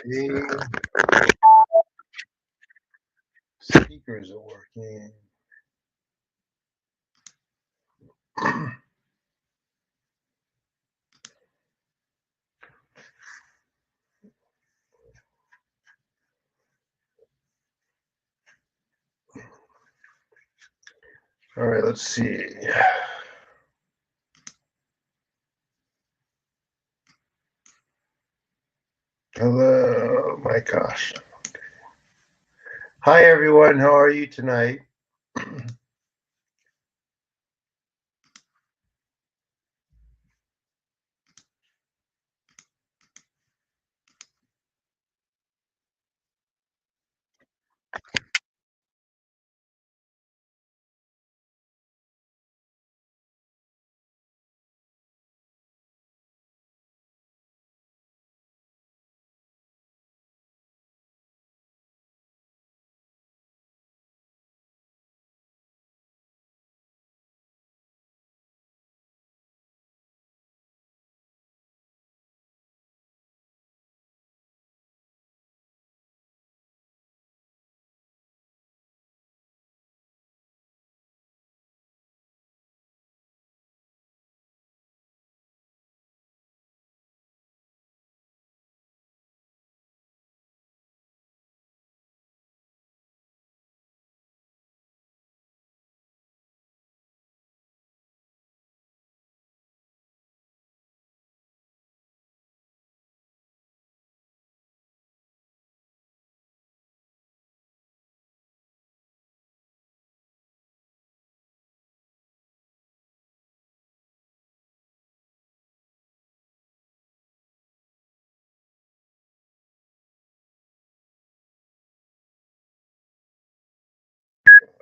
See, speakers are working. All right, let's see. Hello, my gosh. Hi, everyone. How are you tonight?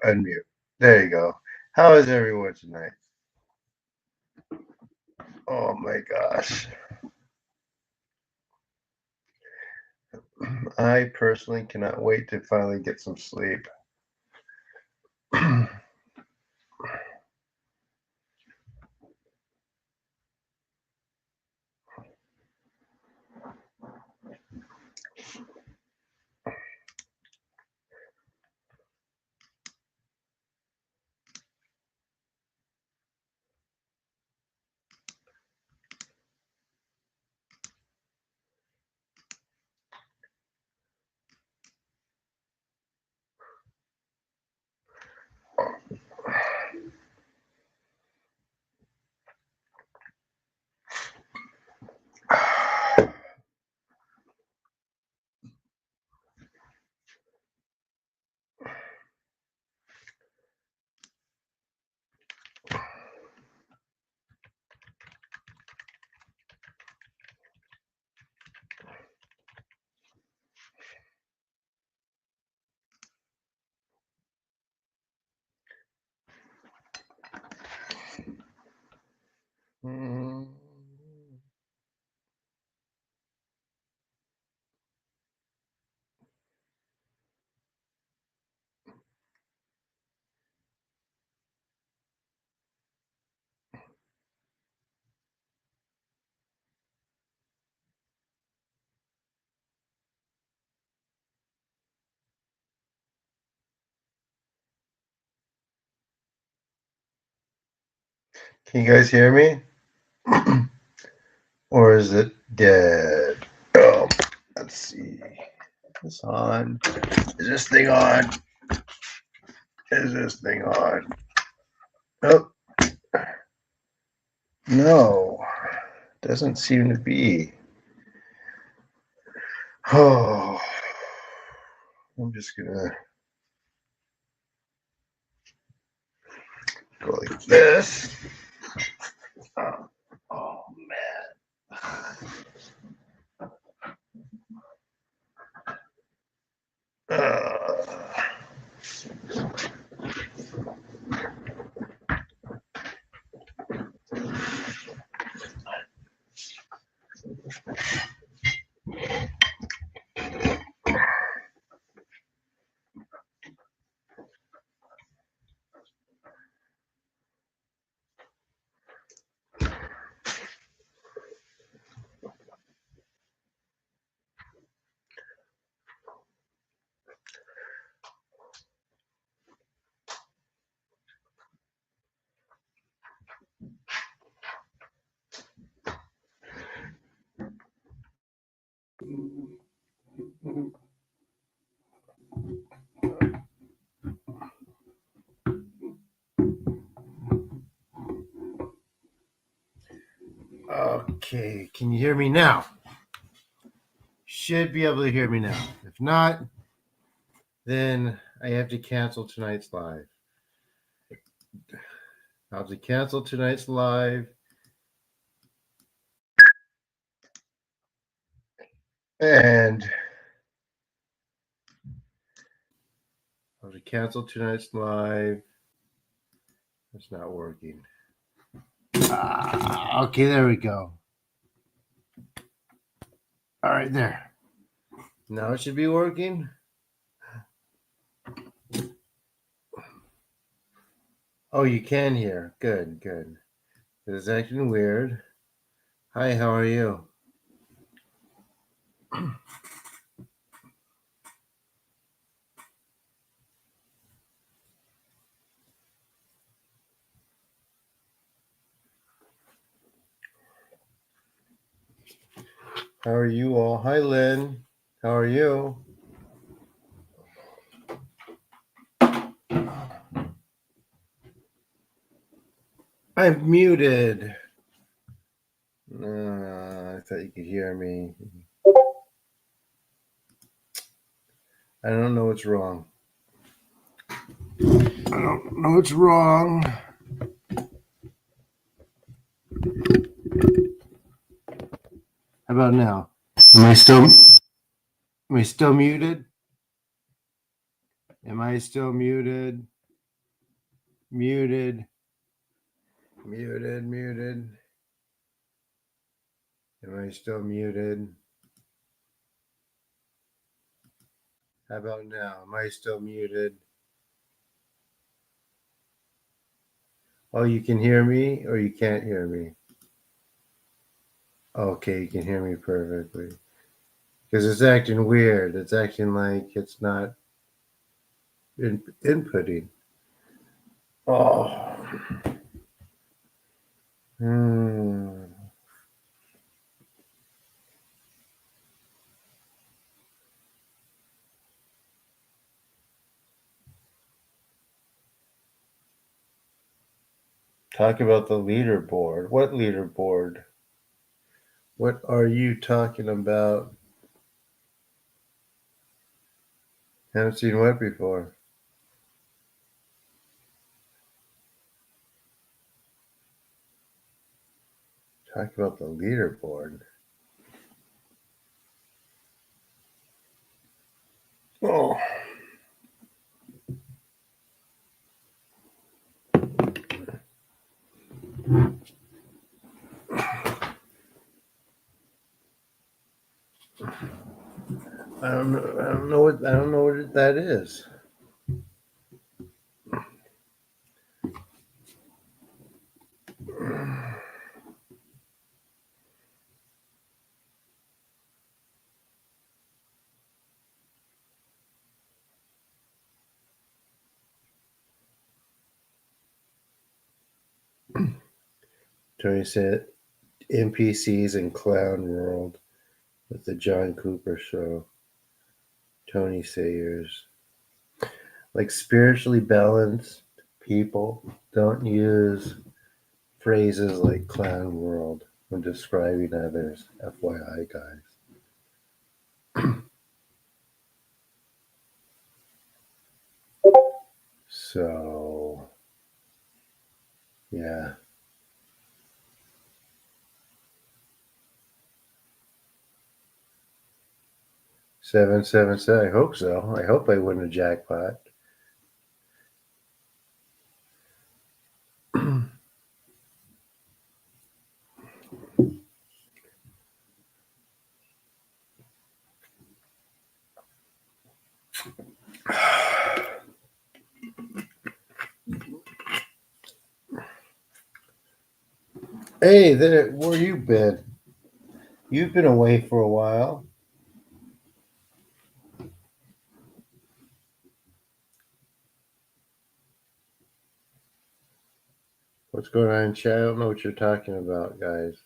Unmute. There you go. How is everyone tonight? Oh my gosh. I personally cannot wait to finally get some sleep. Mm. Can you guys hear me? Or is it dead? Let's see. Is this on? Is this thing on? Is this thing on? Oh, no. Doesn't seem to be. Oh, I'm just gonna go like this. Oh man. Okay, can you hear me now? Should be able to hear me now. If not, then I have to cancel tonight's live. I'll have to cancel tonight's live. And I'll have to cancel tonight's live. It's not working. Okay, there we go. All right, there. Now it should be working. Oh, you can hear. Good, good. It is acting weird. Hi, how are you? How are you all? Hi, Lynn. How are you? I'm muted. I thought you could hear me. I don't know what's wrong. I don't know what's wrong. How about now? Am I still muted? Am I still muted? Muted. Am I still muted? How about now? Am I still muted? Oh, you can hear me or you can't hear me? Okay, you can hear me perfectly. Because it's acting weird. It's acting like it's not inputting. Oh. Talk about the leaderboard. What leaderboard? What are you talking about? Haven't seen what before? Talk about the leaderboard. Oh. I don't know what that is. Tony said NPCs in Clown World with the John Cooper show. Tony Sayers. Like spiritually balanced people don't use phrases like clown world when describing others. FYI, guys. So, yeah. 777. I hope so. I hope I win a jackpot. Hey, there. Where you been? You've been away for a while. What's going on in chat? I don't know what you're talking about, guys.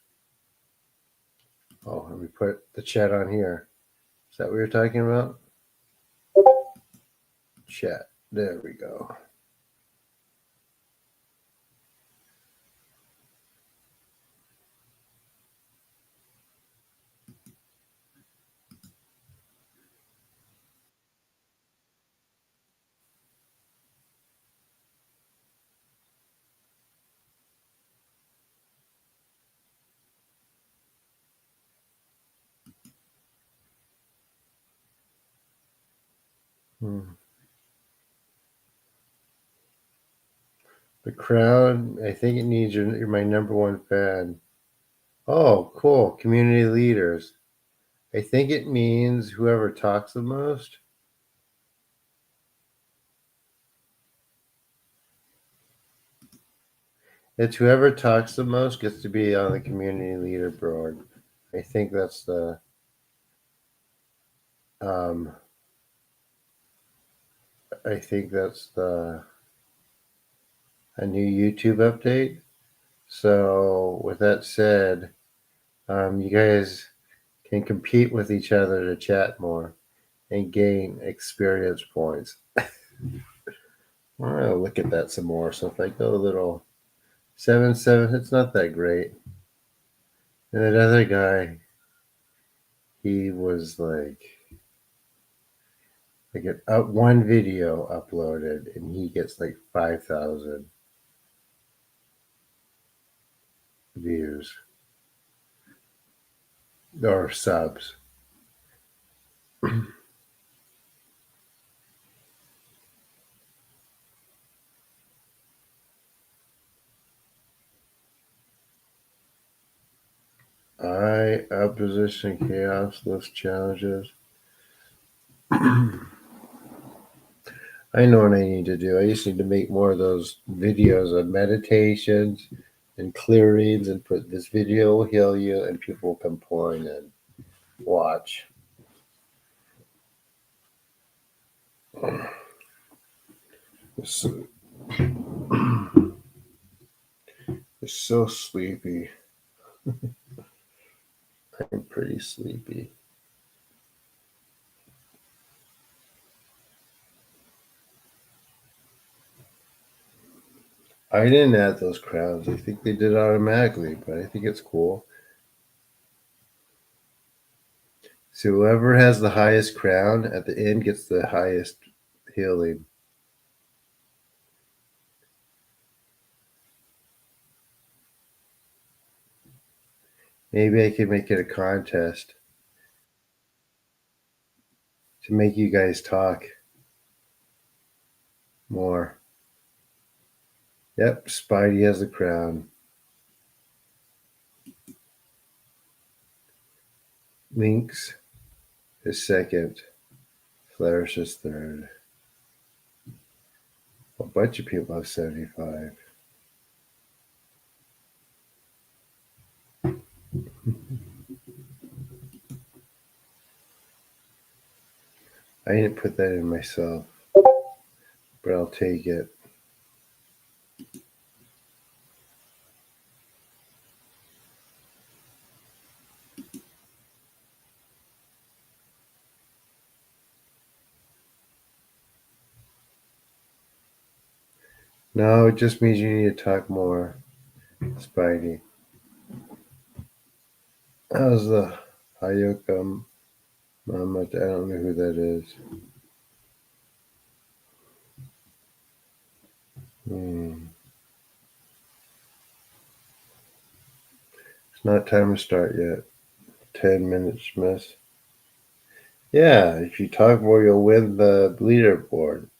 Oh, let me put the chat on here. Is that what you're talking about? chat. There we go. The crowd, I think it needs you're my number one fan. Oh, cool. Community leaders. I think it means whoever talks the most. It's whoever talks the most gets to be on the community leaderboard. I think that's the um I think that's the a new YouTube update. So with that said, you guys can compete with each other to chat more and gain experience points. I'm gonna look at that some more. So if I go a little 7-7, it's not that great. And that other guy, he was like one video uploaded, and he gets like 5,000 views or subs. Opposition, chaos, list challenges. I know what I need to do. I just need to make more of those videos of meditations and clearings and put this video will heal you, and people will come pouring in. Watch. It's, it's so sleepy. I'm pretty sleepy. I didn't add those crowns. I think they did automatically, but I think it's cool. So whoever has the highest crown at the end gets the highest healing. Maybe I could make it a contest to make you guys talk more. Yep, Spidey has the crown. Lynx is second. Flourish is third. A bunch of people have 75. I didn't put that in myself, but I'll take it. No, it just means you need to talk more, Spidey. How's the Hayoko Mama? I don't know who that is. It's not time to start yet. 10 minutes miss. Yeah, if you talk more, you'll win the leaderboard.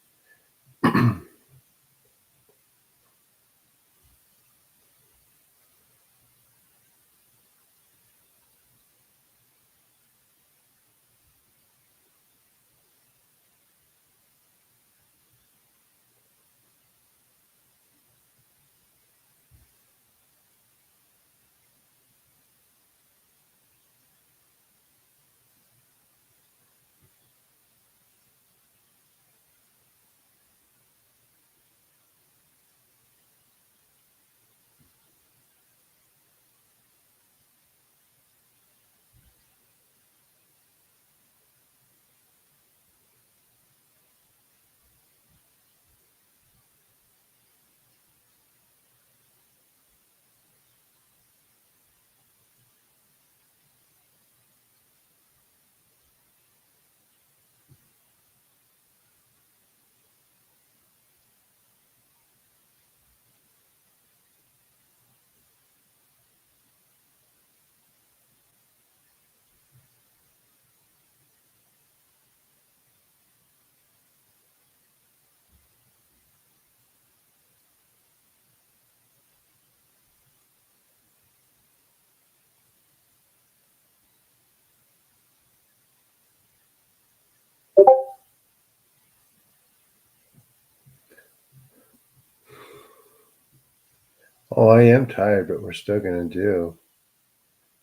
Oh, I am tired, but we're still going to do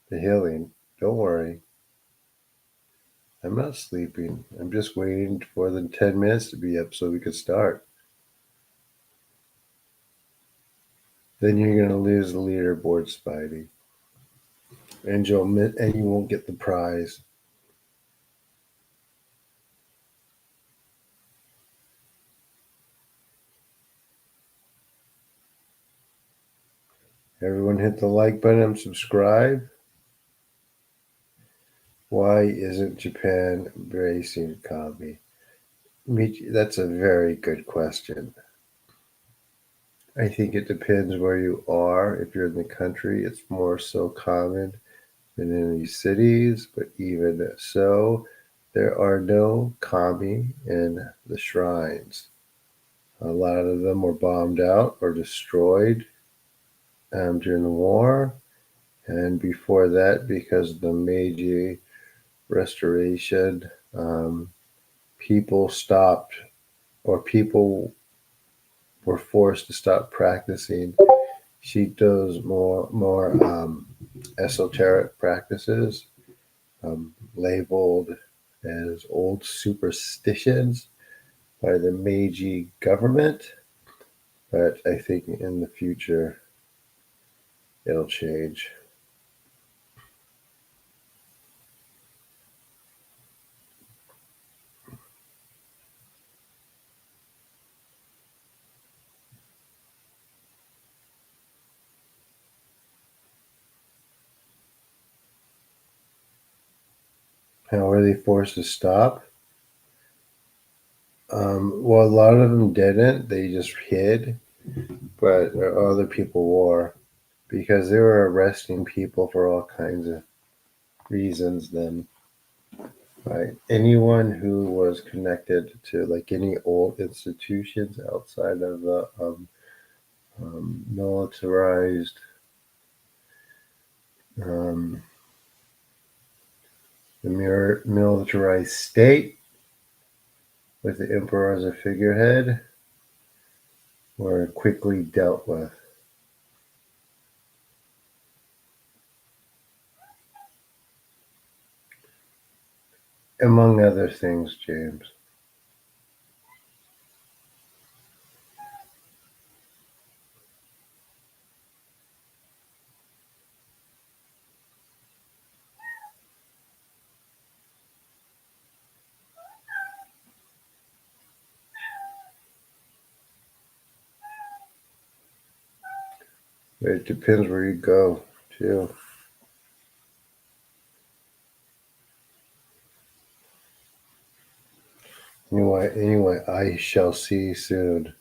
the healing. Don't worry. I'm not sleeping. I'm just waiting for the 10 minutes to be up so we can start. Then you're going to lose the leaderboard, Spidey. And you won't get the prize. Everyone hit the like button and subscribe. Why isn't Japan embracing Kami? That's a very good question. I think it depends where you are. If you're in the country, it's more so common than in these cities, but even so, there are no kami in the shrines. A lot of them were bombed out or destroyed during the war, and before that, because of the Meiji Restoration, people stopped, or people were forced to stop practicing Shinto's more esoteric practices, labeled as old superstitions by the Meiji government. But I think in the future it'll change. How were they forced to stop? Well, a lot of them didn't. They just hid, but other people were because they were arresting people for all kinds of reasons then. Right? Anyone who was connected to like any old institutions outside of the militarized um, militarized state with the emperor as a figurehead were quickly dealt with. Among other things, James. But it depends where you go, too. Anyway, I shall see soon.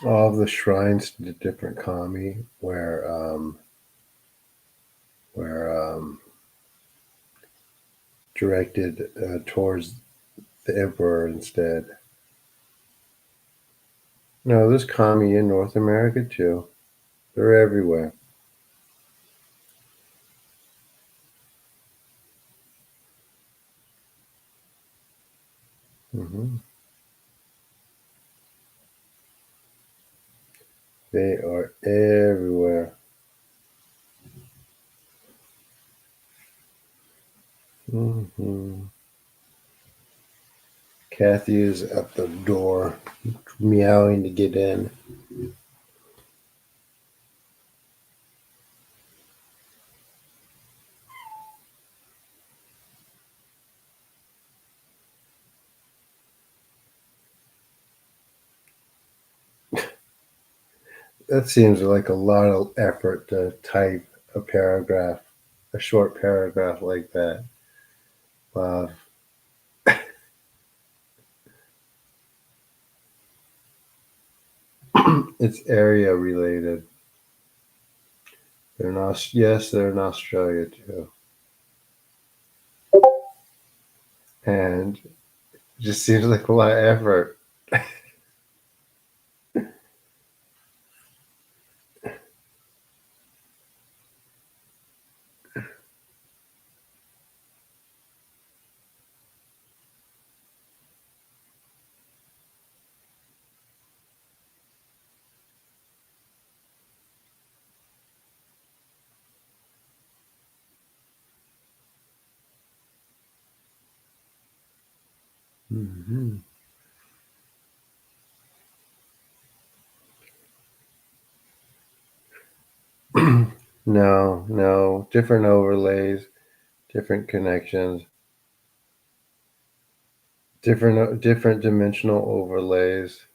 All of the shrines to different kami were directed towards the emperor instead. No, there's kami in North America too. They're everywhere. Hmm. They are everywhere. Hmm. Kathy is at the door, meowing to get in. That seems like a lot of effort to type a paragraph, a short paragraph like that. Wow. It's area related. Yes, they're in Australia too. And it just seems like a lot of effort. Mm-hmm. No, different overlays, different connections, different dimensional overlays.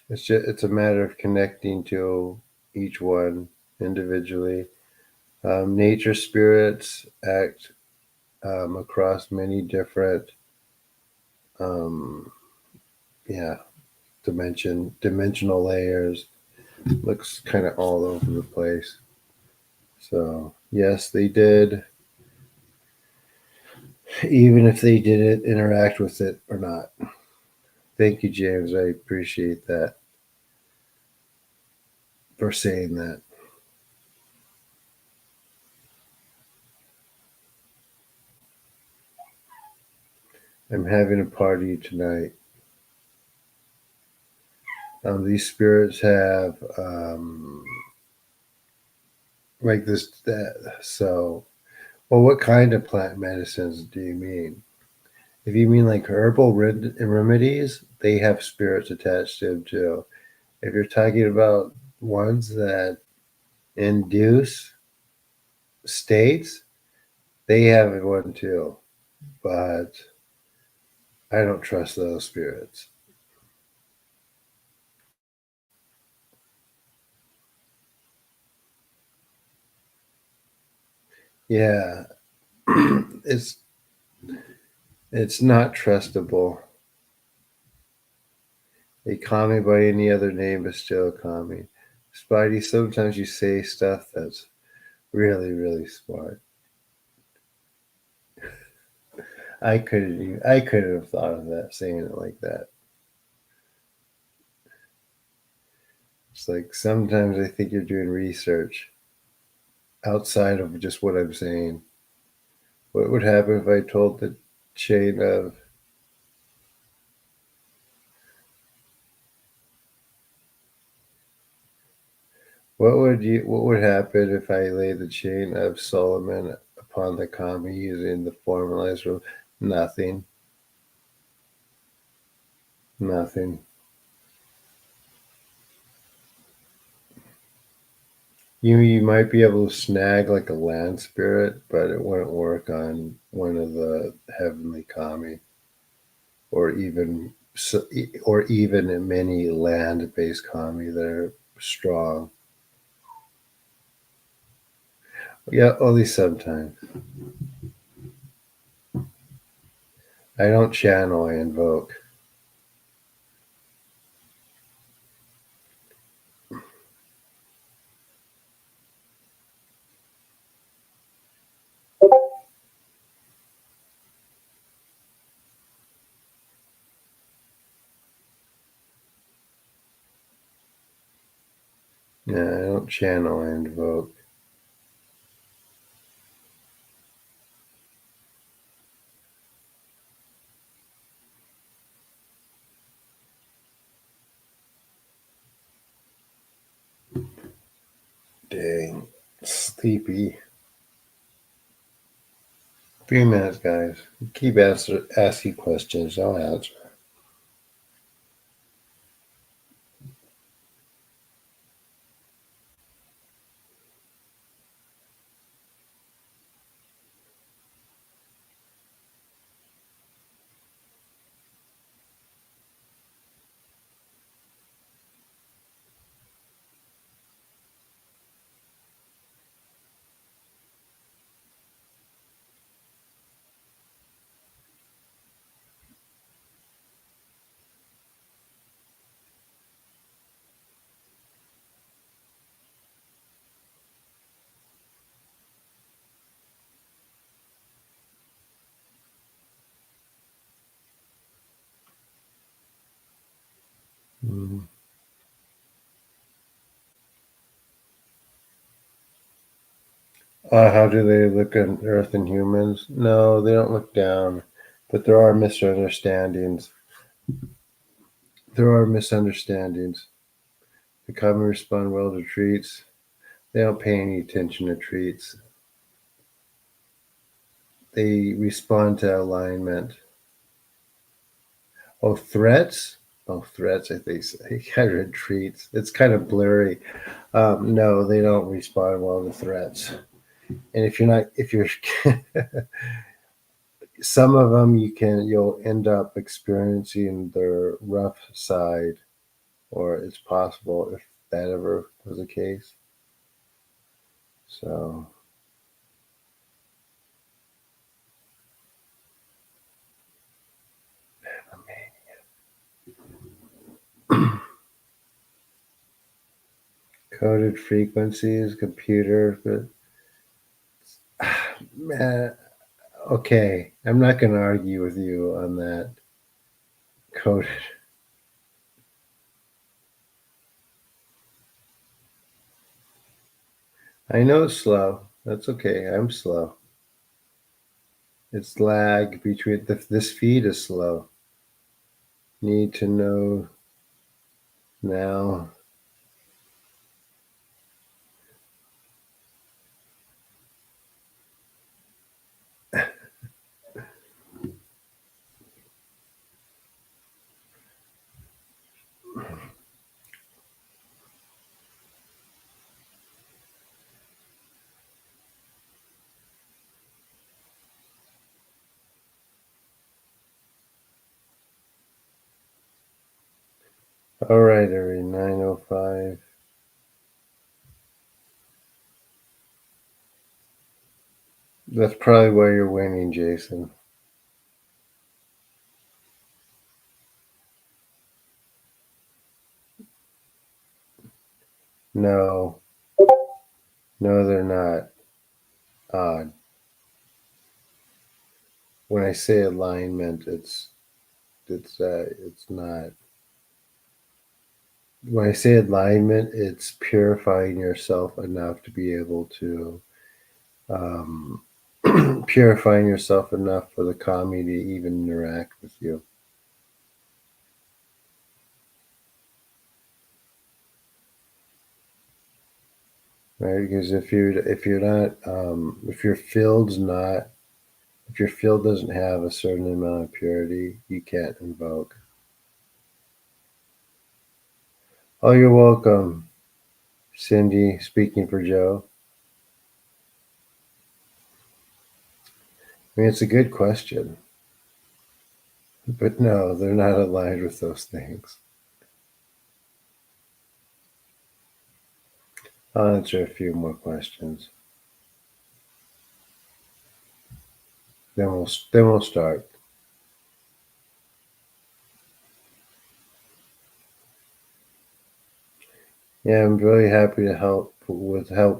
It's a matter of connecting to each one individually. Nature spirits act across many different um, yeah dimensional layers. Looks kind of all over the place. So yes, they did, even if they didn't interact with it or not. Thank you, James. I appreciate that for saying that. I'm having a party tonight. These spirits have like this. So, well, what kind of plant medicines do you mean? If you mean like herbal remedies, they have spirits attached to them too. If you're talking about ones that induce states, they have one too. But I don't trust those spirits. Yeah, it's it's not trustable. They call me by any other name, but still call me. Spidey, sometimes you say stuff that's really, really smart. I couldn't have thought of that, saying it like that. It's like sometimes I think you're doing research outside of just what I'm saying. What would happen if I told the chain of what would happen if I lay the chain of Solomon upon the kami using the formalized rule? Nothing. Nothing. You might be able to snag like a land spirit, but it wouldn't work on one of the heavenly kami, or even many land-based kami that are strong. Yeah, only sometimes. I don't channel, I invoke. Yeah, I don't channel, I invoke. Dang, sleepy. 3 minutes, guys. Keep asking questions. I'll answer. Mm. How do they look at Earth and humans? No, they don't look down, but there are misunderstandings. There are misunderstandings. The common respond well to treats. They don't pay any attention to treats. They respond to alignment. Oh, threats? Oh, threats, I think. I read treats. It's kind of blurry. No, they don't respond well to threats. And if you're, some of them you'll end up experiencing their rough side, or it's possible if that ever was the case. So, coded frequencies, computer, but man, okay, I'm not going to argue with you on that. Coded. I know it's slow. That's okay. I'm slow. It's lag between this feed is slow. Need to know now. All right, Ari, 9:05. That's probably why you're winning, Jason. No, no, they're not odd. When I say alignment, it's not. When I say alignment, it's purifying yourself enough to be able to um, purifying yourself enough for the kami to even interact with you. Right? Because if you're not if your field doesn't have a certain amount of purity, you can't invoke. Oh, you're welcome, Cindy. Speaking for Joe. I mean, it's a good question, but no, they're not aligned with those things. I'll answer a few more questions. Then we'll start. Yeah, I'm really happy to help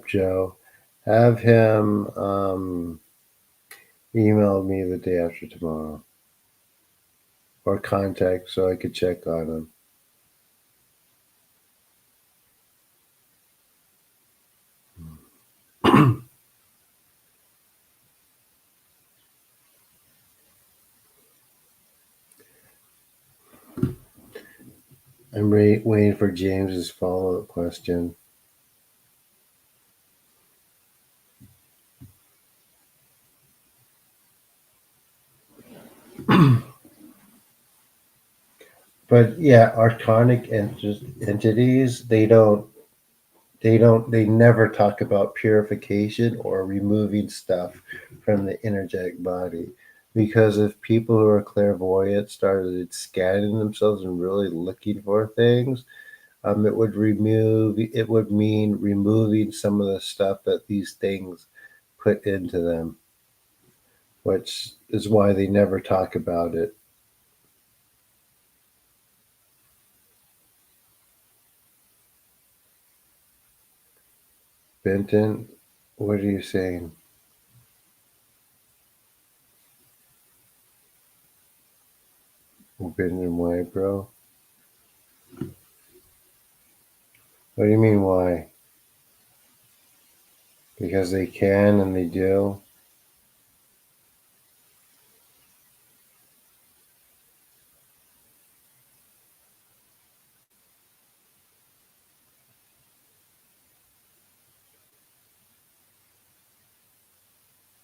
Joe. Have him email me the day after tomorrow or contact so I could check on him. I'm waiting for James's follow-up question. But yeah, archonic entities, they never talk about purification or removing stuff from the energetic body. Because if people who are clairvoyant started scanning themselves and really looking for things, it would mean removing some of the stuff that these things put into them, which is why they never talk about it. Benton, what are you saying? Benton, why, bro? What do you mean, why? Because they can and they do.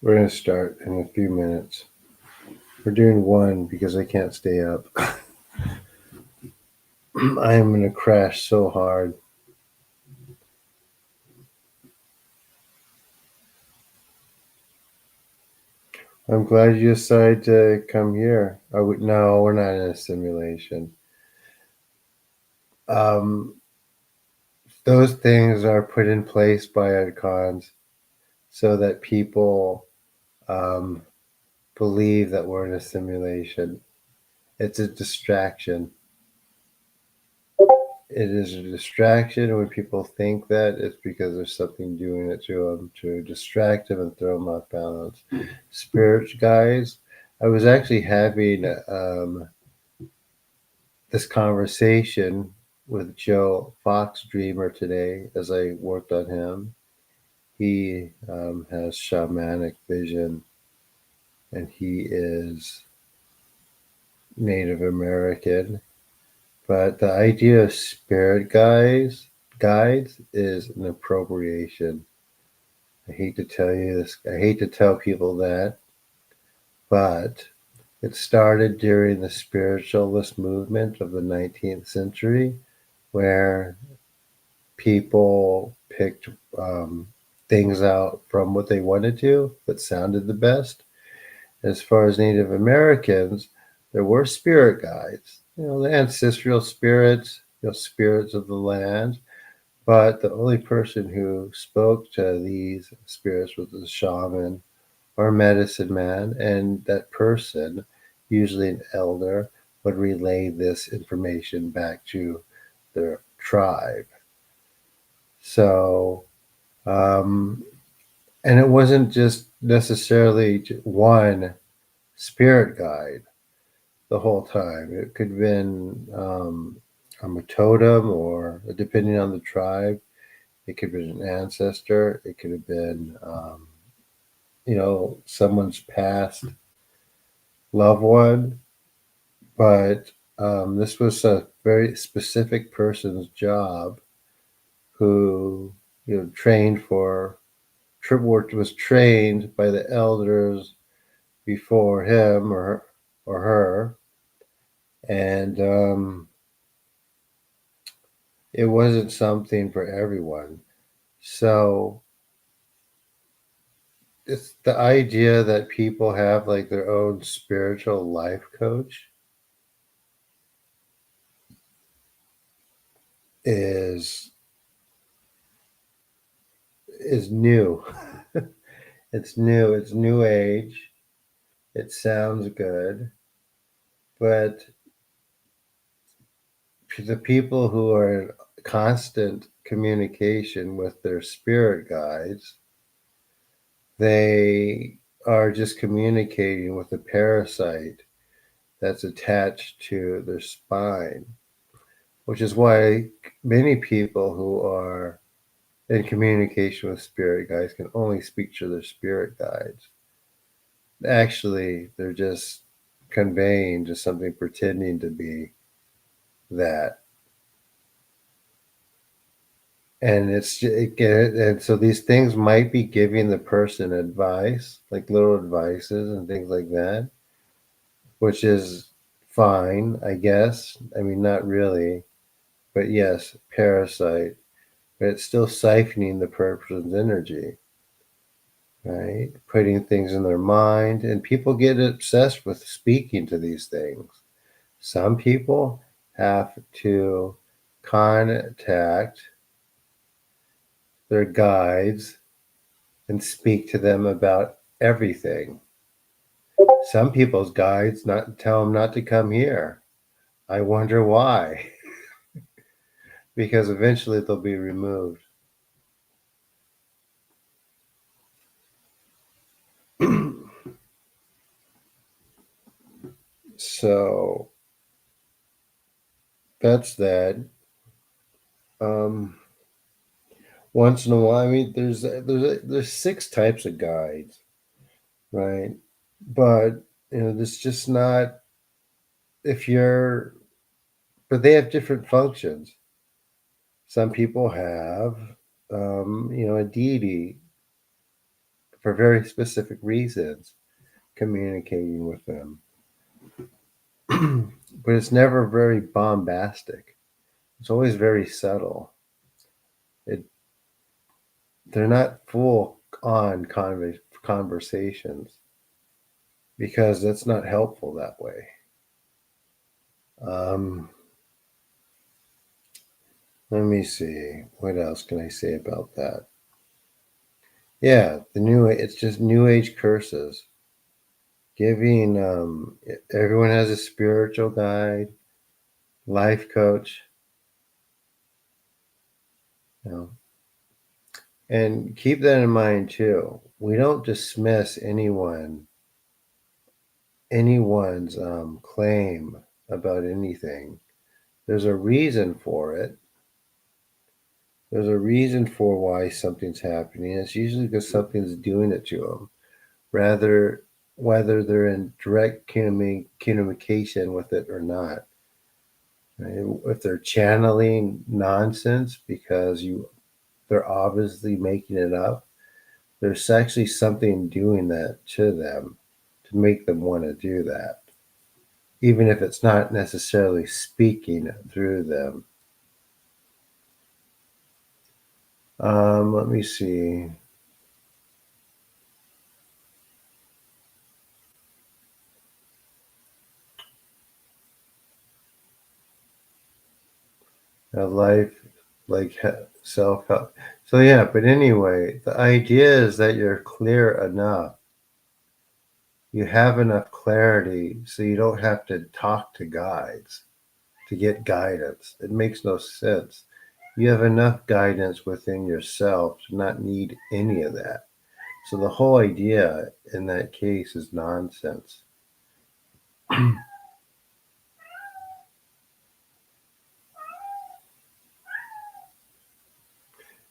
We're going to start in a few minutes. We're doing one because I can't stay up. I am going to crash so hard. I'm glad you decided to come here. No, we're not in a simulation. Um, those things are put in place by icons so that people um, believe that we're in a simulation. It's a distraction. It is a distraction. When people think that, it's because there's something doing it to them to distract them and throw them off balance. Spirit guys, I was actually having this conversation with Joe Fox Dreamer today as I worked on him. He has shamanic vision, and he is Native American. But the idea of spirit guides is an appropriation. I hate to tell you this. I hate to tell people that, but it started during the spiritualist movement of the 19th century, where people picked things out from what they wanted to, that sounded the best. As far as Native Americans, there were spirit guides, the ancestral spirits, spirits of the land. But the only person who spoke to these spirits was the shaman or medicine man, and that person, usually an elder, would relay this information back to their tribe. So, um, and it wasn't just necessarily one spirit guide the whole time. It could have been a totem, or depending on the tribe, it could have been an ancestor. It could have been, someone's past loved one. But this was a very specific person's job who, trained for was trained by the elders before him or her, and it wasn't something for everyone. So it's the idea that people have like their own spiritual life coach is is new. It's new. It's new age. It sounds good, but the people who are in constant communication with their spirit guides, they are just communicating with a parasite that's attached to their spine, which is why many people who are in communication with spirit guides can only speak to their spirit guides. Actually, they're just conveying to something, pretending to be that. And and so these things might be giving the person advice, like little advices and things like that, which is fine, I guess. I mean, not really, but yes, parasite, but it's still siphoning the person's energy, right? Putting things in their mind, and people get obsessed with speaking to these things. Some people have to contact their guides and speak to them about everything. Some people's guides not tell them not to come here. I wonder why. Because eventually they'll be removed. So that's that. Um, Once in a while, I mean, there's six types of guides, right? But there's just not if you're. But they have different functions. Some people have, a deity for very specific reasons, communicating with them. But it's never very bombastic. It's always very subtle. It they're not full on conversations because that's not helpful that way. Um, Let me see. What else can I say about that? Yeah, it's just new age curses. Giving everyone has a spiritual guide, life coach, you know. And keep that in mind too. We don't dismiss anyone's claim about anything. There's a reason for it. There's a reason for why something's happening. It's usually because something's doing it to them. Rather, whether they're in direct communication with it or not. Right? If they're channeling nonsense because they're obviously making it up, there's actually something doing that to them to make them want to do that, even if it's not necessarily speaking through them. Let me see. A life like self help. So, yeah, but anyway, the idea is that you're clear enough. You have enough clarity so you don't have to talk to guides to get guidance. It makes no sense. You have enough guidance within yourself to not need any of that. So the whole idea in that case is nonsense.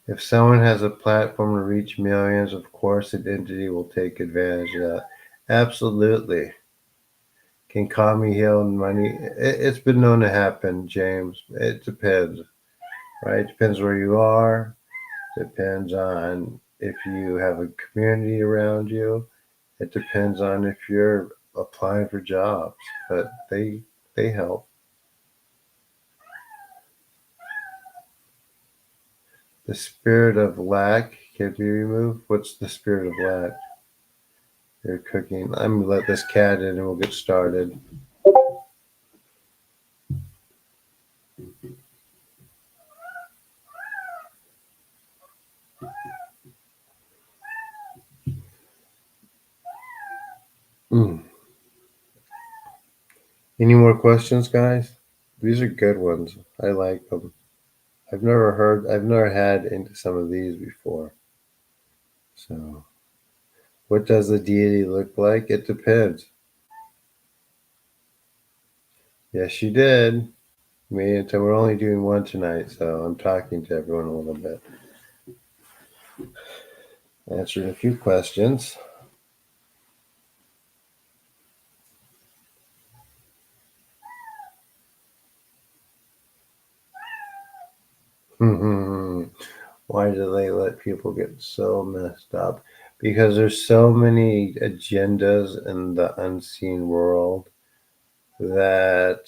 If someone has a platform to reach millions, of course, an entity will take advantage of that. Absolutely. Can Kami heal money? It's been known to happen, James. It depends, right? It depends where you are. Depends on if you have a community around you. It depends on if you're applying for jobs, but they help. The spirit of lack can be removed. What's the spirit of lack? You're cooking. I'm gonna let this cat in and we'll get started. Mm. Any more questions, guys? These are good ones. I like them. I've never had into some of these before. So, what does the deity look like? It depends. Yes, you did. Me and we're only doing one tonight, so I'm talking to everyone a little bit, answering a few questions. Why do they let people get so messed up? Because there's so many agendas in the unseen world that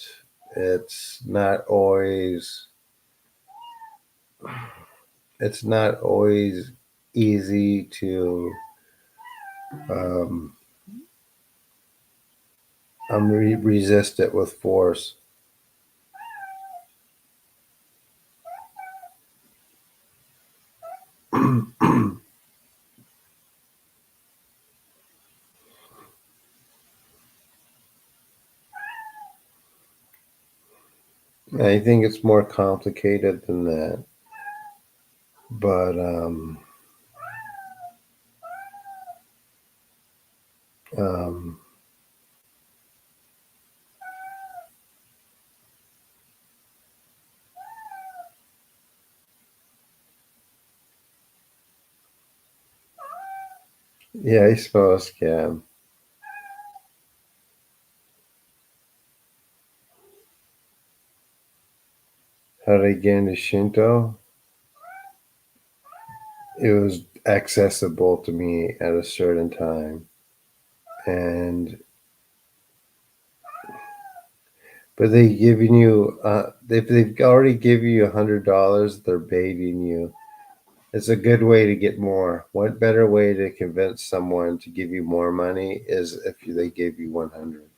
it's not always it's not always easy to um, resist it with force. I think it's more complicated than that, but um, yeah, I suppose, yeah. How did I get into Shinto? It was accessible to me at a certain time, and But they giving you, if they've already given you $100, they're baiting you. It's a good way to get more. What better way to convince someone to give you more money is if they give you 100.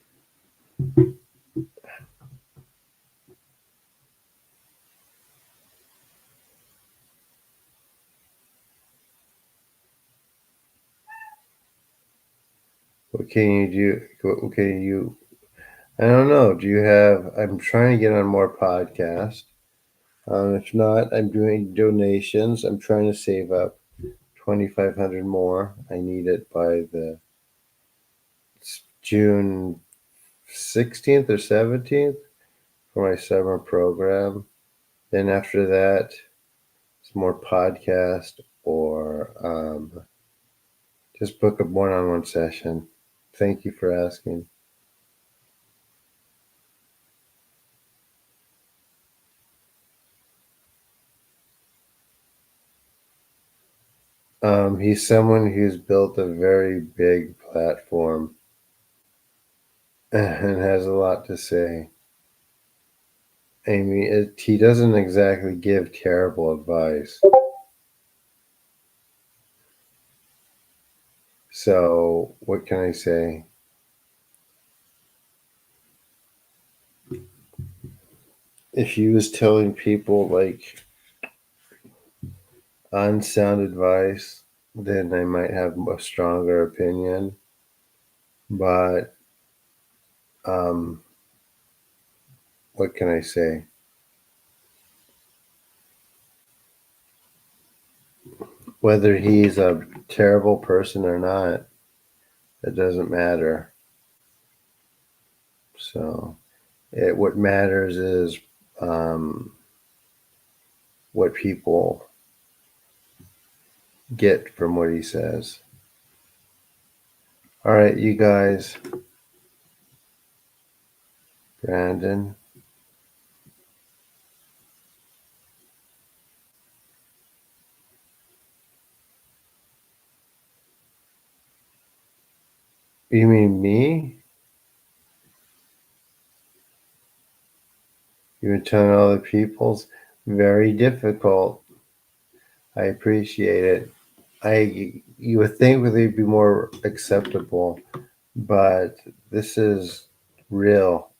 What can you do? What can you? I don't know. Do you have? I'm trying to get on more podcasts. If not, I'm doing donations. I'm trying to save up 2,500 more. I need it by the June 16th or 17th for my summer program. Then after that, it's more podcast or just book a one-on-one session. Thank you for asking. He's someone who's built a very big platform and has a lot to say. I mean, he doesn't exactly give terrible advice. So, what can I say? If he was telling people like unsound advice, then I might have a stronger opinion. But um, what can I say? Whether he's a terrible person or not, it doesn't matter. So, what matters is um, what people get from what he says. All right, you guys, Brandon, you mean me? You've been telling other people's very difficult. I appreciate it. You would think they'd be more acceptable, but this is real.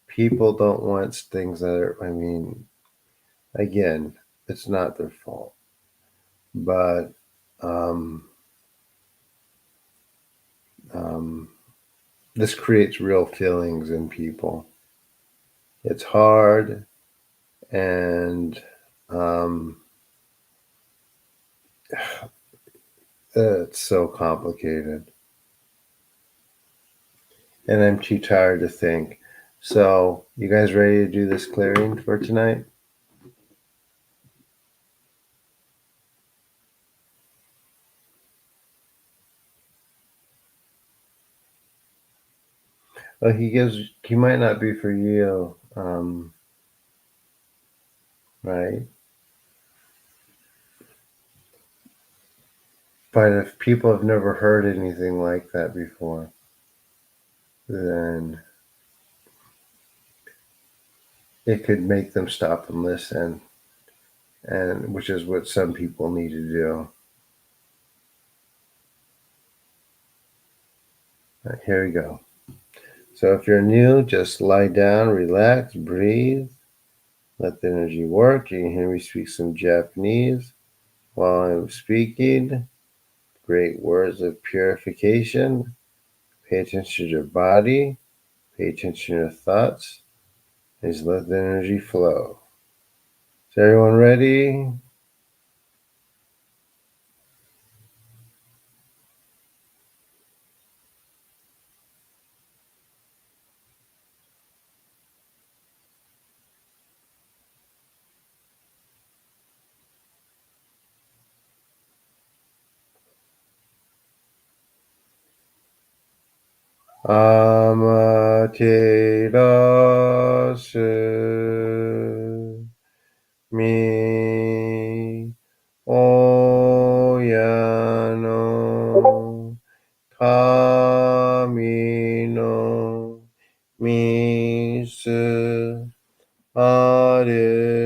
People don't want things that are. I mean, again, it's not their fault, but um, um, this creates real feelings in people. It's hard and um, it's so complicated, and I'm too tired to think. So, you guys ready to do this clearing for tonight? Well, he might not be for you, right? But if people have never heard anything like that before, then it could make them stop and listen, and which is what some people need to do. Right, here we go. So if you're new, just lie down, relax, breathe, let the energy work. You can hear me speak some Japanese while I'm speaking. Great words of purification. Pay attention to your body. Pay attention to your thoughts. And just let the energy flow. Is everyone ready? Amaterasu mi oyano kami no mizu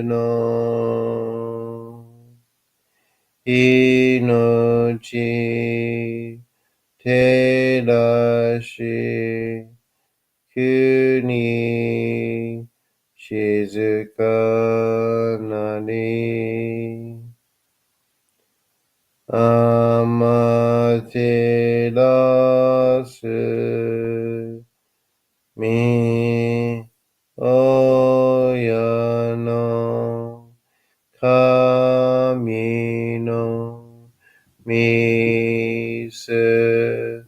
の命照らし国静かなり天照すみ親の神のみす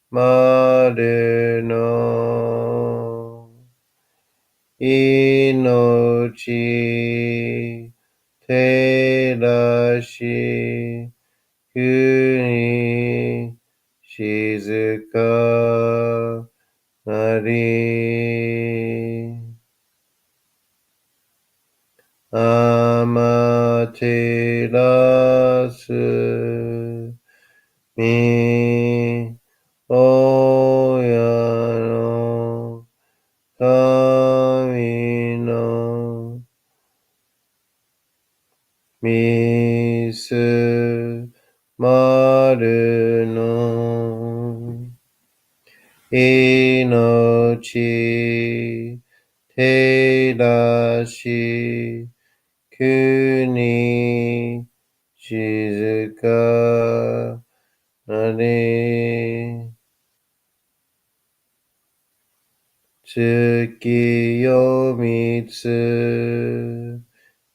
まるの命照らし国静かなり天照すみ親の神のみすまるの命照らし国静かなり月夜みつ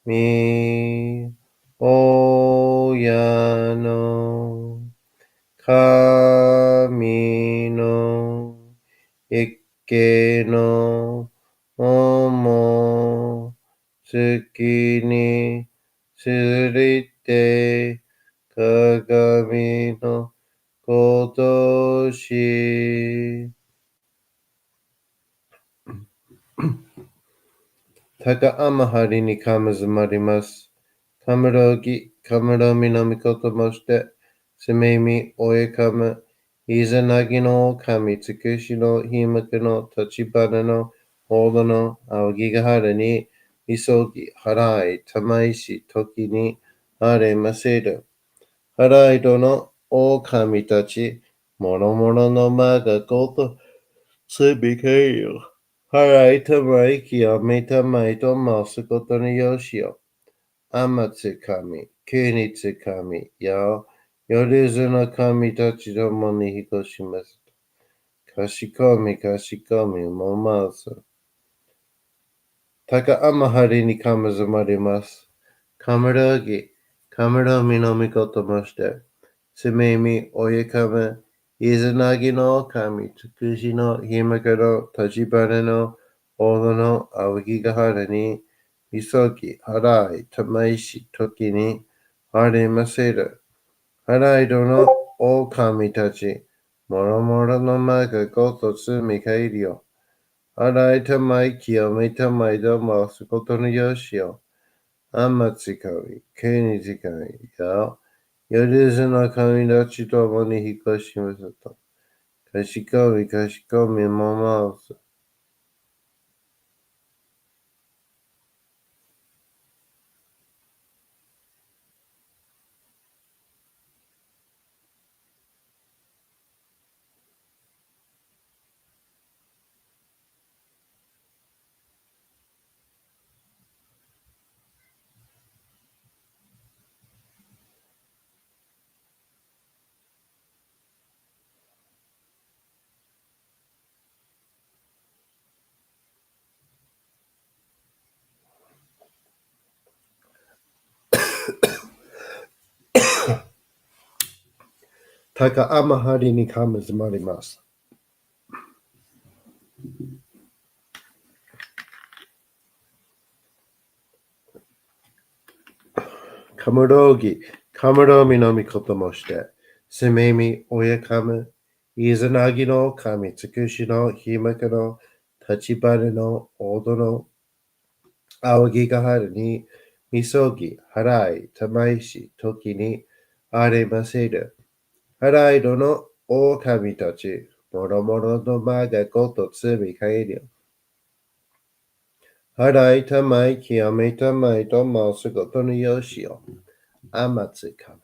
み親の神の一家の思月にすりて鏡のことし高天張にかむずまります。かむろぎ、かむろみのみこともして、すめみ、おえかむ、いざなぎの神、つくしのひむくの立ち花のほどのあおぎがはるに、いそぎ、はらい、たまいし、ときに、あれませる。はらいどの、お神たち、もろもろのまがこと、すびけよ。はらいたまいきよ、めたまいとますことによしよ。あまつかみ、けにつかみ、よ、よりずの神たちどもにひこします。かしこみ、かしこみ、もます。たかあまはりにかむずまります。かむろぎ、かむろみのみこともして、すめみ、おゆかむ、いずなぎの神、つくしのひまかの立ち花のおどのあおぎがはるに、いそぎ、はらい、たまいし、ときに、ありませる。はらいどのお神たち、もろもろのまがごとつみかいりよ。はらいたまいきよめたまいどもすことのよしよ。あんまつかみ、けにつかみ、よ。よりずの神たちともにひこしますと。かしこみ、かしこみ、もます。たかあまはりにかむずまります。かむろぎ、かむろみのみこともして、すめみ、おやかむ、いずなぎの神、つくしのひまかの立ち花のおどのあおぎがはるに、みそぎ、はらい、たまいし、ときに、あれませる。はらいどの狼たち、もろもろのまがごとつみかえりょ。払いたまい、清めたまいと申すことのよしを。天つか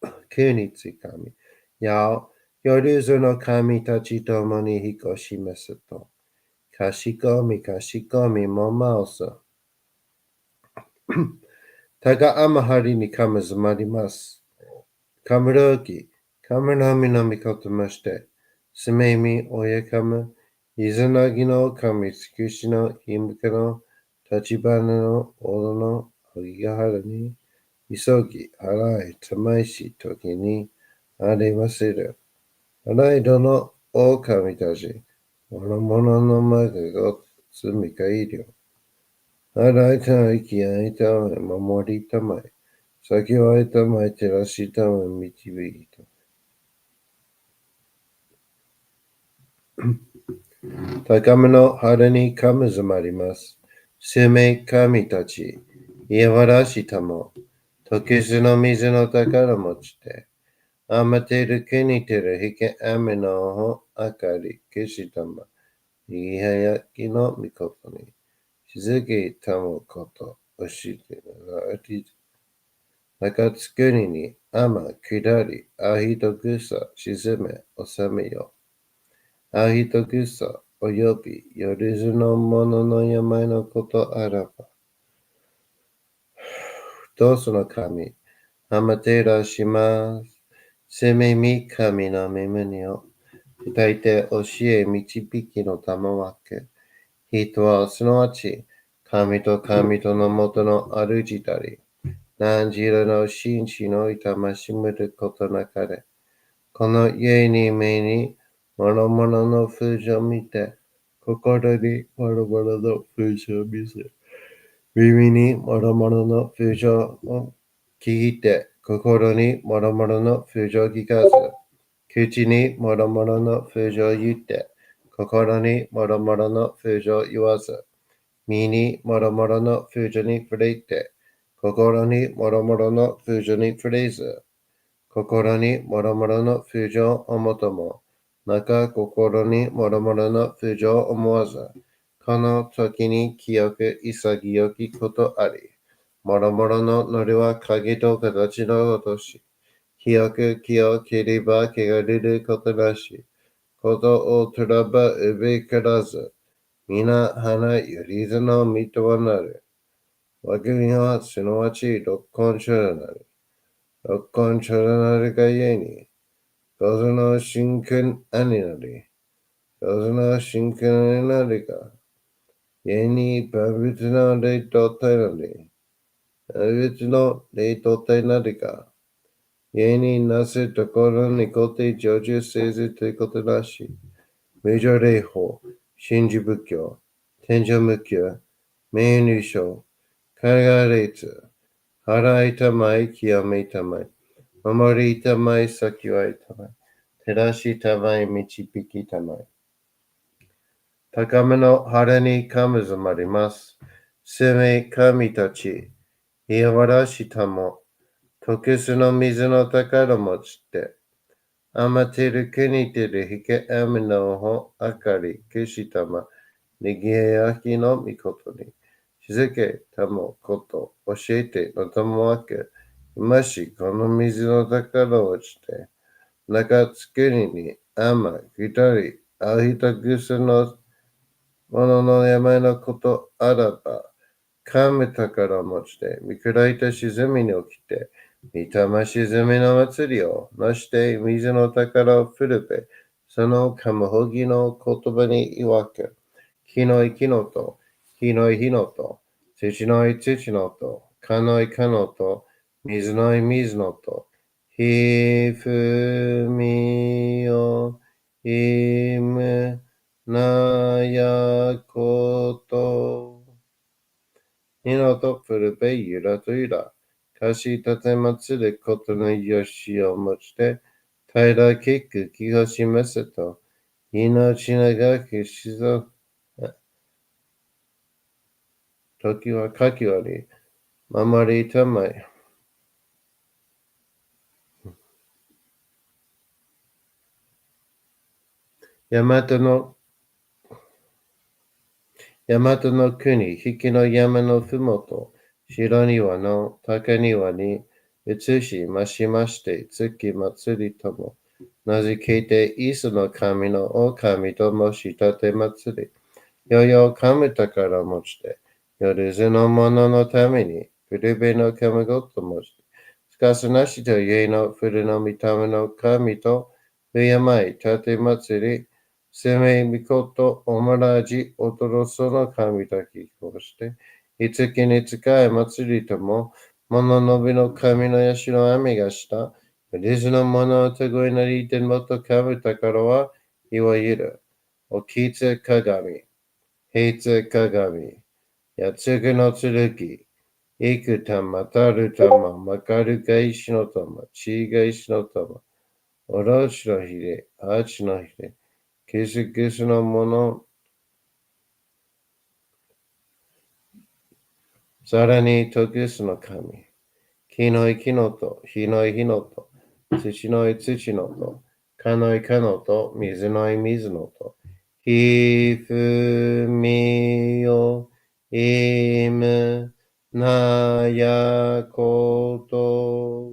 み、国つかみ、や夜ずの神たちともに引っ越しますと。かしこみかしこみも申す。たがあまはりにかむずまります。かむろき、かむのみのみことまして、すめみおやかむ、いずなぎの神つくしのひむかの立花のおどのおぎがはるに、急ぎ払いたまいしときにありまする。払いどの狼たち、諸々の前でご罪かいりょ。払いたいきあいたまえ守りたまえ。先はあいたまえ照らしたまえ導いた。高めの春にかむずまります。生命神たち、いわらしたも、時すの水の宝持ちて、あまてる国てるひけあめのほあかり消したま、いややきのみことに、しずきたもこと、おしてなり、中つくにに、あま、くだり、あひとぐさ、しずめ、おさめよ。あひとぐさ、および、よりずのものの病のことあらば、どうその神、あまてらします。せめみ神の耳にを、抱いて教え導きの玉わけ。人はすなわち、神と神とのもとの主たり、何時らの真摯の痛ましむることなかれ。この家に目に、諸々の風情を見て、心に諸々の風情を見せ、耳に諸々の風情を聞いて、心に諸々の風情を聞かず、口に諸々の風情を言って、心に諸々の風情を言わず、身に諸々の風情に触れて、心に諸々の風情に触れず、心に諸々の風情を思とも、中心に諸々の風情を思わず、この時に清く潔きことあり、諸々のノリは影と形の落とし、清く気を切れば汚れることなし、ことを取らばうべからず、皆花よりずのみとはなる。我がにはすなわち六根所なる。六根所なるがゆえに、どずの真君兄なり、どずの真君兄なりが、ゆえに万物の霊と体なり、万物の霊と体なりが、ゆえになすところにこて成就せずということなし、無常霊法、真珠仏教、天上無教、名入賞、海外列、払いたまい、清めたまい、守りたまい、先はいたまい、照らしたまい、導きたまい。高めの晴れにかむずまります。生命神たち、いわらしたも、時すの水の宝持ちて、あまてる国てるひけあみのほあかり消したま、にぎやきのみことに、しずけたもこと教えてのたもわけ、今しこの水の宝をして、中つくりにあまきたり、あひたぐすのものの山のことあらば、神宝持ちで、見下いた沈みに起きて、御霊沈みの祭りをなして水の宝を振るべ、その神ほぎの言葉に言わけ、火のい木のと、火のい火のと、土のい土のと、かのいかのと、水のい水のと、ひふみよいむなやこと。にのとプルベゆらとゆら。かしたてまつることのよしをもちて、平らきく気がしますと、命長くしぞ、時はかきわり、守りたまい。大和の、Yamato no kuni, hiki no yama no fumoto, shironiwa no takaniwa ni utsushi mashimashite tsuki matsuri tomo. Nazikete isu no kami no okami to moshitate matsuri. Yo kami takara mochite. Yoruzu no mono no tame ni furube no kamigoto mochite. Skasunashi to ye no furu no mitame no kami to fuyamai tate matsuri. Seme mikoto omaraji otoroso no kami taki koshite. Itsuki ni tsukai matsuri to mo mononobu no kami no yashi no ame ga shita. Yoruzu no mono no tagoi no riten moto kami takara wa iwairu. Okitsu kagami. Heitsu kagami. Yatsugu no tsurugi. Iku tama, taru tama, makaru ga ishi no tama, chi ga ishi no tama, orochi no hire, hachi no hire, kisu kisu no mono, sara ni tokusu no kami, kinoi kinoto, hinoi hinoto, tsuchinoi tsuchinoto, kanoi kanoto, mizunoi mizunoto, hifumi yo imu naya koto.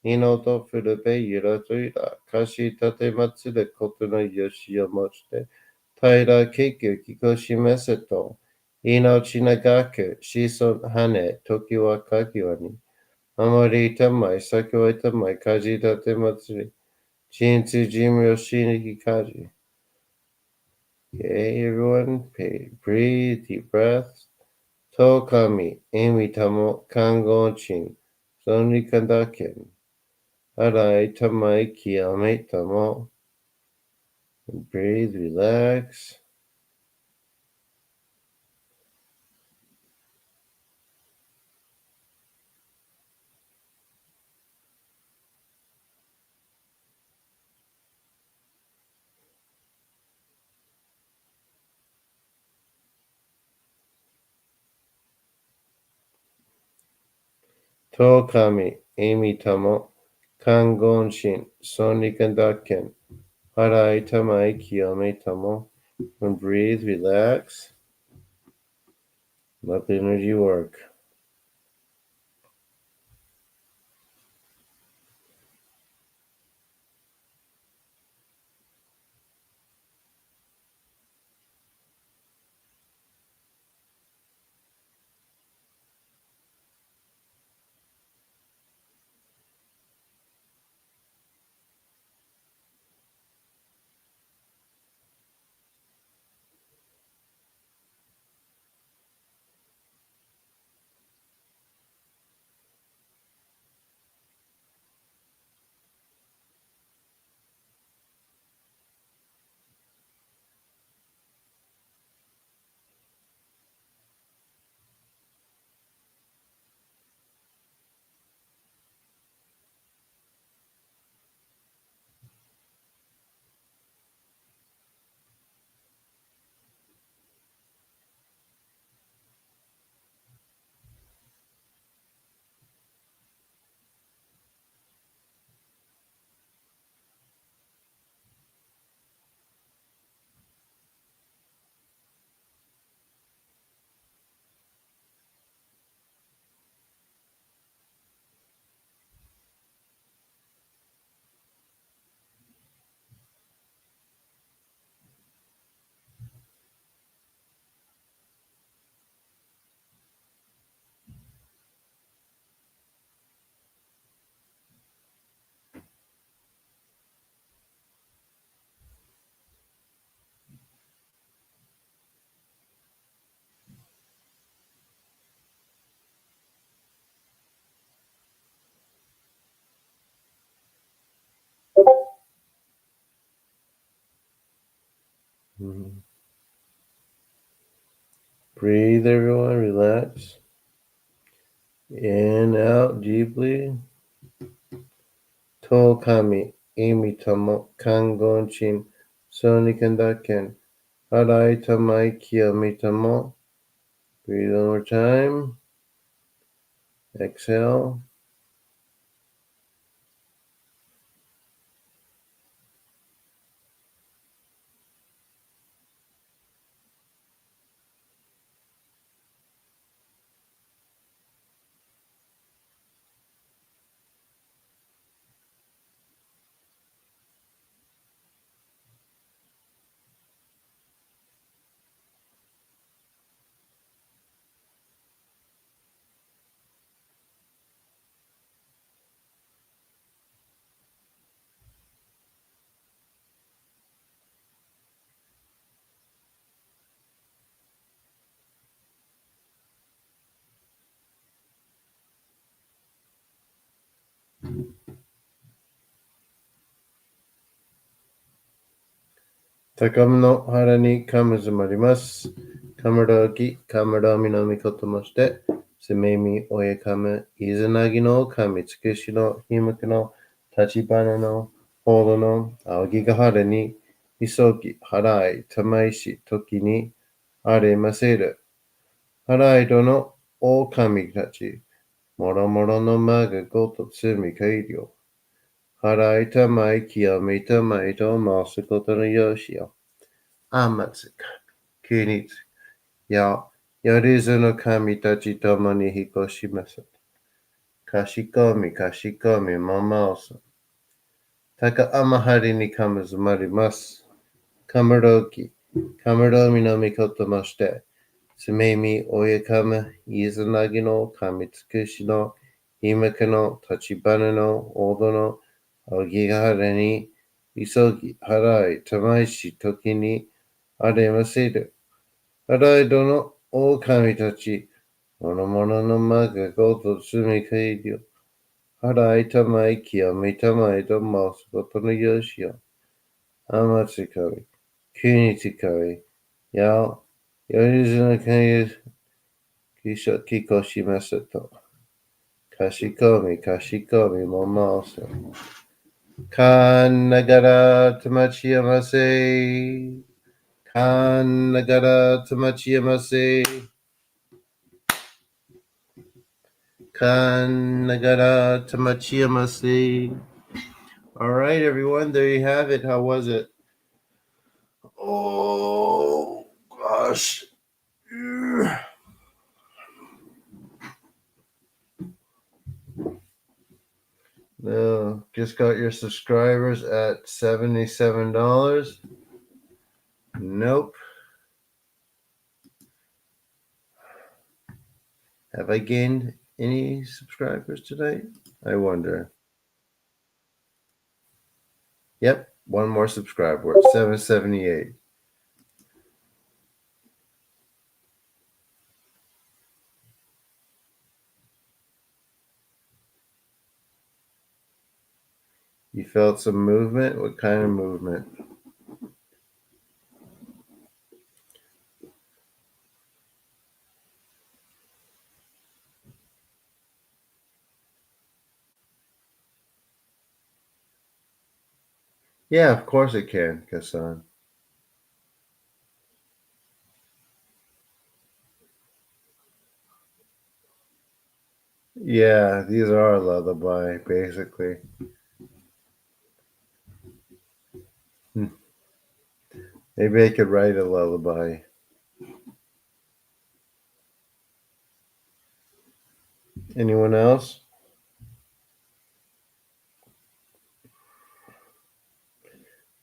Inoto furube yuratora, kashi tatematsu de koto no yoshiをもちて、taira keikyu kikoshi meseto, inochi nagaku, shiso hane, toki wa kakiwa ni, amori tamai, saki wa tamai, kaji tatematsuri, chinsu jimu yoshi ni hikaji. Okay, everyone, breathe, deep breaths. Tokami, emi tamo, kangon chin, soni kandaken. Arai tamai kiyame tamo. Breathe, relax. Tokami, emi tamo. Kangon shin, soni kandaken. Arai tamai kiyame tamo. And breathe, relax. Let the energy work. Mhm. Breathe, everyone, relax. In, out deeply. Tokami, emi tamo. Kangon shin, soni kandaken. Arai tamai kiyame tamo. Breathe one more time. Exhale. 高めの腹にかむずまります。かむらき、かむらみのみこともして、すめみおえかむ、いずなぎのかみつくしのひむくの、立花の、ほどの、あぎがはれに、いそぎ、はらい、たまいし、ときに、あれませる。はらいどの、おかみたち、もろもろのまがごとつみかいりょ。はらいたまいきやみたまいとますことのよしよ。あまつか。きにつ。や、やりずの神たちともに引っ越します。かしこみかしこみもまおす。たかあまはりにかむずまります。かむろき。かむろみのみこともして。すめみおやかむ。いずなぎの神つくしの。いむくの立花のおどの。おぎがはれに。いそぎ、はらい、たまいし、ときに。あれませる。はらいどの狼たち、ものもののまがごとつみかいりょ。はらいたまいきやみたまいとますことのよしよ。あまつかみ、きにつかみ、や、よりずのかゆきしょきこしますと。かしこみかしこみもまおす。かんながらとまちやませ。かんながらとまちやませ。Kan Nagara Tamachiyamase. All right, everyone, there you have it. How was it? Oh, gosh. No, just got your subscribers at $77. Nope. Have I gained any subscribers tonight? I wonder. Yep, one more subscriber. 778. You felt some movement? What kind of movement? Yeah, of course it can, Kassan. Yeah, these are a lullaby, basically. Maybe I could write a lullaby. Anyone else?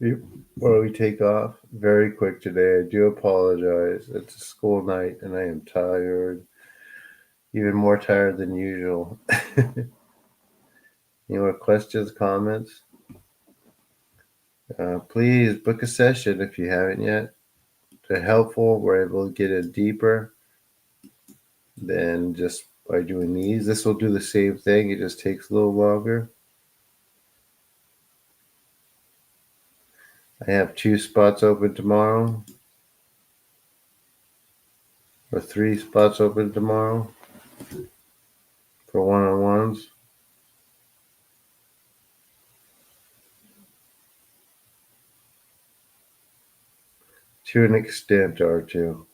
Before we take off, very quick today. I do apologize. It's a school night and I am tired, even more tired than usual. Any more questions, comments? Please book a session if you haven't yet. They're helpful. We're able to get in deeper than just by doing these. This will do the same thing. It just takes a little longer. I have 2 spots open tomorrow, or 3 spots open tomorrow for one-on-ones. To an extent or two.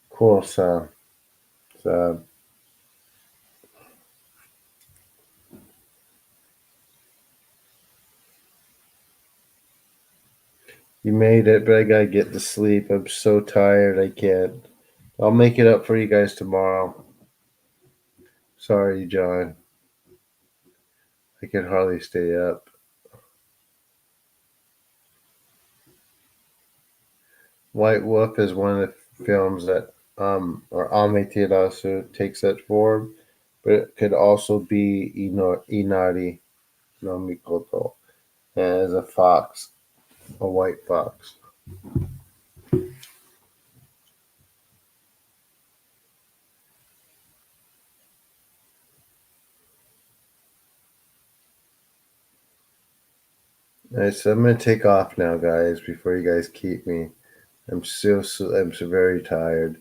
Cool, so you made it, but I gotta get to sleep. I'm so tired, I can't. I'll make it up for you guys tomorrow. Sorry, John. I can hardly stay up. White Wolf is one of the films that or Amaterasu takes that form, but it could also be Inari no Mikoto as a fox, a white fox. All right, so I'm gonna take off now, guys. Before you guys keep me, I'm so very tired.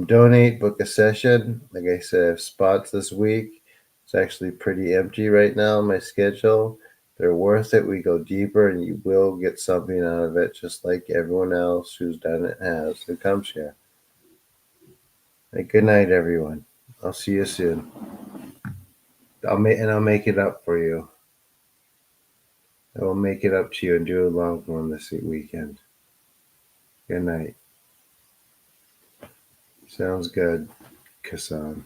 Donate, book a session. Like I said, I have spots this week. It's actually pretty empty right now on my schedule. They're worth it. We go deeper, and you will get something out of it, just like everyone else who's done it has who comes here. Hey, good night, everyone. I'll see you soon. I'll make it up for you. I will make it up to you and do a long one this weekend. Good night. Sounds good, Kassan.